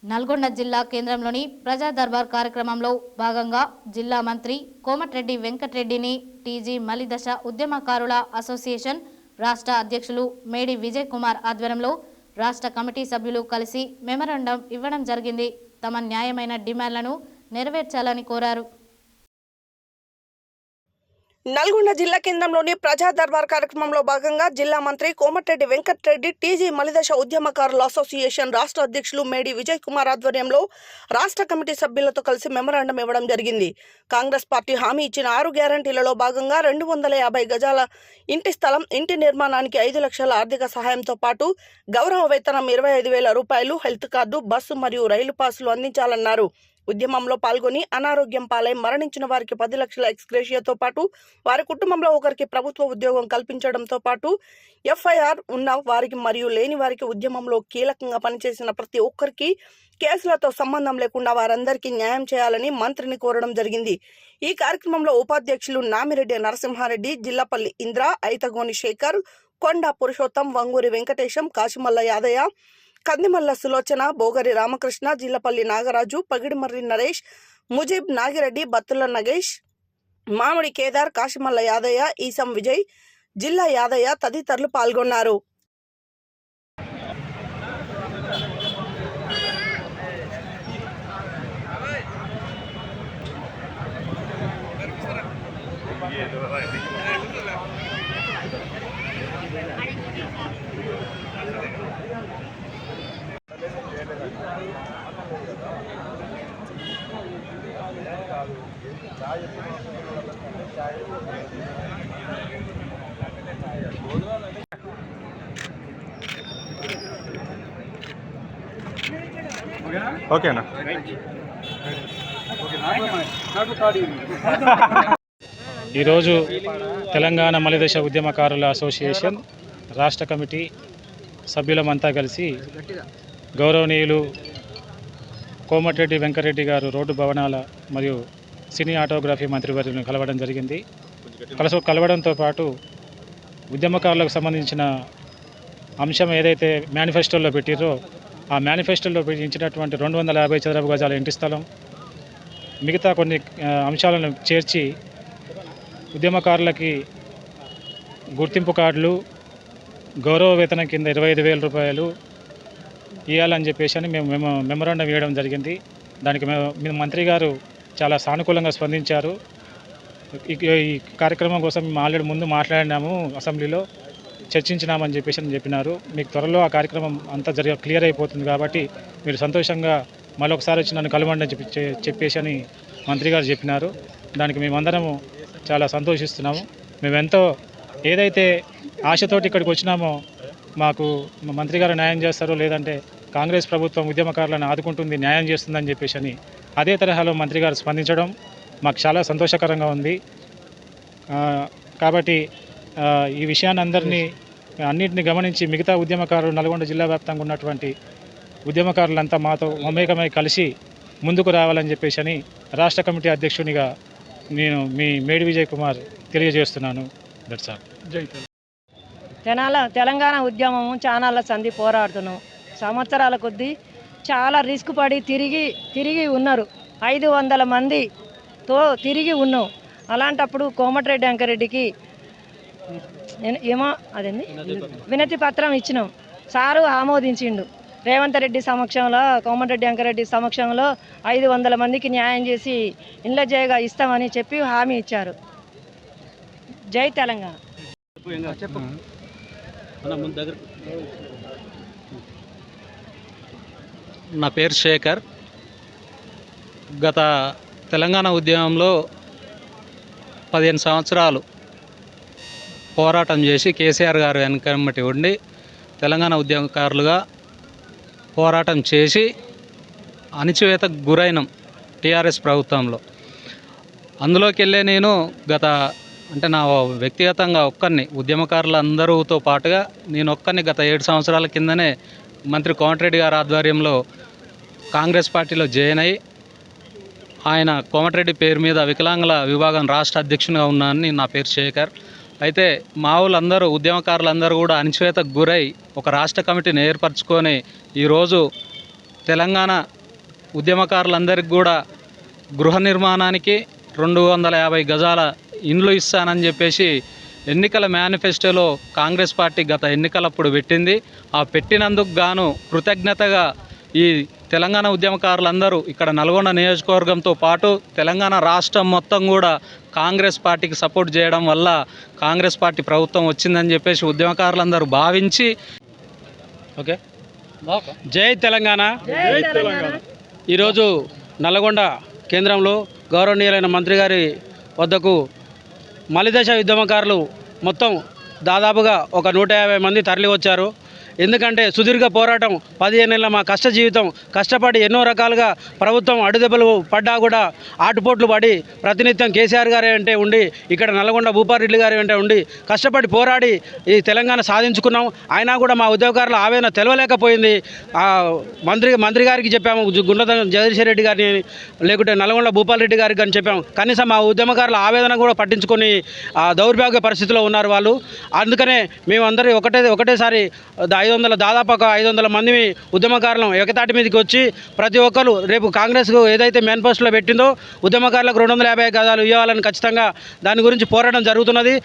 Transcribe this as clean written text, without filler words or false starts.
నల్గొండ జిల్లా కేంద్రంలోని ప్రజా దర్బార్ కార్యక్రమంలో భాగంగా జిల్లా మంత్రి కోమటిరెడ్డి వెంకటరెడ్డిని టీజీ మలిదశ ఉద్యమకారుల అసోసియేషన్ రాష్ట్ర అధ్యక్షులు మేడి విజయ్ కుమార్ ఆధ్వర్యంలో రాష్ట్ర కమిటీ సభ్యులు కలిసి మెమరాండం ఇవ్వడం జరిగింది. తమ న్యాయమైన డిమాండ్లను నెరవేర్చాలని కోరారు. నల్గొండ జిల్లా కేంద్రంలోని ప్రజా దర్బార్ కార్యక్రమంలో భాగంగా జిల్లా మంత్రి కోమటిరెడ్డి వెంకటరెడ్డి టీజీ మలిదశ ఉద్యమకారుల అసోసియేషన్ రాష్ట్ర అధ్యక్షులు మేడి విజయ్ కుమార్ ఆధ్వర్యంలో రాష్ట్ర కమిటీ సభ్యులతో కలిసి మెమరాండం ఇవ్వడం జరిగింది. కాంగ్రెస్ పార్టీ హామీ ఇచ్చిన 6 గ్యారంటీలలో భాగంగా 250 గజాల ఇంటి స్థలం, ఇంటి నిర్మాణానికి 5 లక్షల ఆర్థిక సహాయంతో పాటు గౌరవ వేతనం 25,000 రూపాయలు, హెల్త్ కార్డు, బస్సు మరియు రైలు పాసులు అందించాలన్నారు. ఉద్యమంలో పాల్గొని అనారోగ్యం పాలై మరణించిన వారికి 10 లక్షల ఎక్స్గ్రేషియాతో పాటు వారి కుటుంబంలో ఒకరికి ప్రభుత్వ ఉద్యోగం కల్పించడంతో పాటు ఎఫ్ఐఆర్ ఉన్న వారికి మరియు లేని వారికి ఉద్యమంలో కీలకంగా పనిచేసిన ప్రతి ఒక్కరికి కేసులతో సంబంధం లేకుండా వారందరికీ న్యాయం చేయాలని మంత్రిని కోరడం జరిగింది. ఈ కార్యక్రమంలో ఉపాధ్యక్షులు నామిరెడ్డి నరసింహారెడ్డి, జిల్లాపల్లి ఇంద్ర, ఐతగోని శేఖర్, కొండ పురుషోత్తం, వంగూరి వెంకటేశం, కాశిమల్ల యాదయ్య, కందిమల్ల సులోచన, బోగరి రామకృష్ణ, జిల్లపల్లి నాగరాజు, పగిడిమర్రి నరేష్, ముజీబ్ నాగిరెడ్డి, బత్తుల నగేష్, మామిడి కేదార్, కాశిమల్ల యాదయ్య, ఈసం విజయ్, జిల్లా యాదయ్య తదితరులు పాల్గొన్నారు. ఓకేనా? ఈరోజు తెలంగాణ మలిదశ ఉద్యమకారుల అసోసియేషన్ రాష్ట్ర కమిటీ సభ్యులమంతా కలిసి గౌరవనీయులు కోమటిరెడ్డి వెంకటరెడ్డి గారు రోడ్డు భవనాల మరియు సినీ ఆటోగ్రఫీ మంత్రివర్యులను కలవడం జరిగింది. కలవడంతో పాటు ఉద్యమకారులకు సంబంధించిన అంశం ఏదైతే మేనిఫెస్టోలో పెట్టిరో ఆ మేనిఫెస్టోలో ఇచ్చినటువంటి 250 చదరపు గజాల ఇంటి స్థలం, మిగతా కొన్ని అంశాలను చేర్చి ఉద్యమకారులకి గుర్తింపు కార్డులు, గౌరవ వేతనం కింద 25,000 రూపాయలు ఇవ్వాలని చెప్పేసి మేము మెమరాండం ఇవ్వడం జరిగింది. దానికి మంత్రి గారు చాలా సానుకూలంగా స్పందించారు. ఈ కార్యక్రమం కోసం మేము ఆల్రెడీ ముందు మాట్లాడినాము, అసెంబ్లీలో చర్చించినామని చెప్పినారు. మీకు త్వరలో ఆ కార్యక్రమం అంతా క్లియర్ అయిపోతుంది కాబట్టి మీరు సంతోషంగా మరొకసారి వచ్చి నన్ను కలవండి అని చెప్పేసి అని మంత్రి గారు చెప్పినారు. దానికి మేమందరము చాలా సంతోషిస్తున్నాము. మేమెంతో ఏదైతే ఆశతోటి ఇక్కడికి వచ్చినామో మాకు మంత్రి గారు న్యాయం చేస్తారో, లేదంటే కాంగ్రెస్ ప్రభుత్వం ఉద్యమకారులను ఆదుకుంటుంది, న్యాయం చేస్తుందని చెప్పేసి అని అదే తరహాలో మంత్రి గారు స్పందించడం మాకు చాలా సంతోషకరంగా ఉంది. కాబట్టి ఈ విషయాన్ని అన్నింటినీ గమనించి మిగతా ఉద్యమకారులు, నల్గొండ జిల్లా వ్యాప్తంగా ఉన్నటువంటి ఉద్యమకారులంతా మాతో మమేకమై కలిసి ముందుకు రావాలని చెప్పేసి అని రాష్ట్ర కమిటీ అధ్యక్షునిగా నేను మీ మేడి విజయ్ కుమార్ తెలియజేస్తున్నాను. తెలంగాణ ఉద్యమము చాలా సంధి పోరాడుతున్నాం. సంవత్సరాల కొద్దీ చాలా రిస్క్ పడి తిరిగి ఉన్నారు. 500 మందితో తిరిగి ఉన్నాం. అలాంటప్పుడు కోమటిరెడ్డి వెంకరెడ్డికి వినతి పత్రం ఇచ్చినాం. సారు ఆమోదించిండు. రేవంత్ రెడ్డి సమక్షంలో, కోమటిరెడ్డి వెంకరెడ్డి సమక్షంలో 500 మందికి న్యాయం చేసి ఇండ్ల జయగా ఇస్తామని చెప్పి హామీ ఇచ్చారు. జై తెలంగాణ. నా పేరు శేఖర్. గత తెలంగాణ ఉద్యమంలో 15 సంవత్సరాలు పోరాటం చేసి కేసీఆర్ గారు వెనకమ్మటి ఉండి తెలంగాణ ఉద్యమకారులుగా పోరాటం చేసి అణిచివేతకు గురైనం టీఆర్ఎస్ ప్రభుత్వంలో. అందులోకి వెళ్ళే నేను అంటే నా వ్యక్తిగతంగా ఒక్కరిని, ఉద్యమకారులందరితో పాటుగా నేను ఒక్కరిని గత 7 సంవత్సరాల కిందనే మంత్రి కోమటిరెడ్డి గారి ఆధ్వర్యంలో కాంగ్రెస్ పార్టీలో జాయిన్ అయ్యి ఆయన కోమటిరెడ్డి పేరు మీద వికలాంగుల విభాగం రాష్ట్ర అధ్యక్షునిగా ఉన్నానని. నా పేరు శేఖర్. అయితే మా వాళ్ళందరూ, ఉద్యమకారులందరూ కూడా అణచివేతకు గురై ఒక రాష్ట్ర కమిటీని ఏర్పరచుకొని ఈరోజు తెలంగాణ ఉద్యమకారులందరికీ కూడా గృహ నిర్మాణానికి 250 గజాల ఇండ్లు ఇస్తానని చెప్పేసి ఎన్నికల మేనిఫెస్టోలో కాంగ్రెస్ పార్టీ గత ఎన్నికలప్పుడు పెట్టింది. ఆ పెట్టినందుకు గాను కృతజ్ఞతగా ఈ తెలంగాణ ఉద్యమకారులందరూ ఇక్కడ నల్గొండ నియోజకవర్గంతో పాటు తెలంగాణ రాష్ట్రం మొత్తం కూడా కాంగ్రెస్ పార్టీకి సపోర్ట్ చేయడం వల్ల కాంగ్రెస్ పార్టీ ప్రభుత్వం వచ్చిందని చెప్పేసి ఉద్యమకారులందరూ భావించి ఓకే జై తెలంగాణ. ఈరోజు నల్గొండ కేంద్రంలో గౌరవనీయులైన మంత్రి గారి వద్దకు మలిదశ ఉద్యమకారులు మొత్తం దాదాపుగా ఒక 150 మంది తరలి వచ్చారు. ఎందుకంటే సుదీర్ఘ పోరాటం 15 ఏళ్ళ మా కష్ట జీవితం కష్టపడి ఎన్నో రకాలుగా ప్రభుత్వం అడుదెబ్బలు పడ్డా కూడా ఆటుపోట్లు పడి ప్రతినిత్యం కేసీఆర్ గారి వెంటే ఉండి ఇక్కడ నల్గొండ భూపారెడ్డి గారి వెంట ఉండి కష్టపడి పోరాడి ఈ తెలంగాణ సాధించుకున్నాం. అయినా కూడా మా ఉద్యోగకారుల ఆవేదన తెలవలేకపోయింది. మంత్రి గారికి చెప్పాము, గుండె జగదీశ్వర్ రెడ్డి గారిని లేకుంటే నల్గొండ భూపారెడ్డి గారికి అని చెప్పాము. కనీసం మా ఉద్యమకారుల ఆవేదన కూడా పట్టించుకొని దౌర్భాగ్య పరిస్థితిలో ఉన్నారు వాళ్ళు. అందుకనే మేమందరూ ఒకటేసారి దాదాపు 500 మంది ఉద్యమకారులు ఏకతాటి మీదకి వచ్చి ప్రతి ఒక్కరు రేపు కాంగ్రెస్ ఏదైతే మేనిఫెస్టోలో పెట్టిందో ఉద్యమకారులకు 250 గజాలు ఇవ్వాలని ఖచ్చితంగా దాని గురించి పోరాటం జరుగుతున్నది.